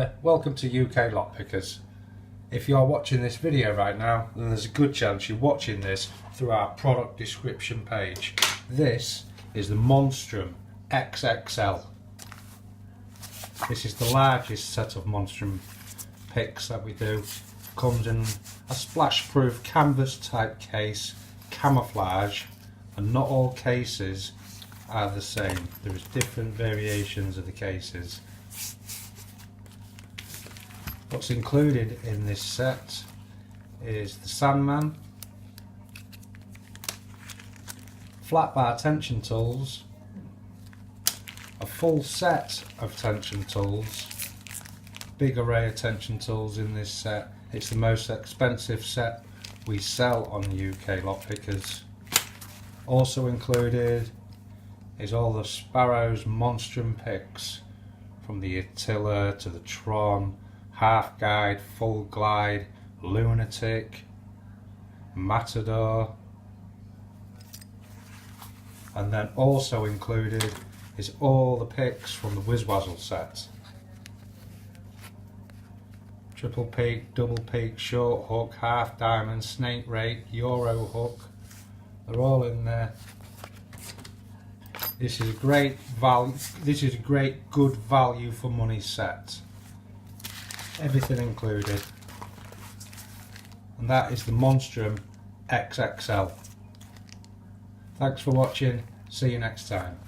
there, welcome to UK Lockpickers. If you're watching this video right now, then there's a good chance you're watching this through our product description page. This is the Monstrum XXL. This is the largest set of Monstrum picks that we do. Comes in a splash-proof canvas type case, camouflage, and not all cases are the same. There is different variations of the cases. What's included in this set is the Sandman, flat bar tension tools, a full set of tension tools, big array of tension tools in this set. It's the most expensive set we sell on UK Lockpickers. Also included is all the Sparrow's Monstrum picks, from the Attila to the Tron, Half Guide, Full Glide, Lunatic, Matador, and then also included is all the picks from the Whizwazzle set. Triple peak, double peak, short hook, half diamond, snake rake, Euro hook, they're all in there. This is a great value. This is a great good value for money set. Everything included, and that is the Monstrum XXL. Thanks for watching, see you next time.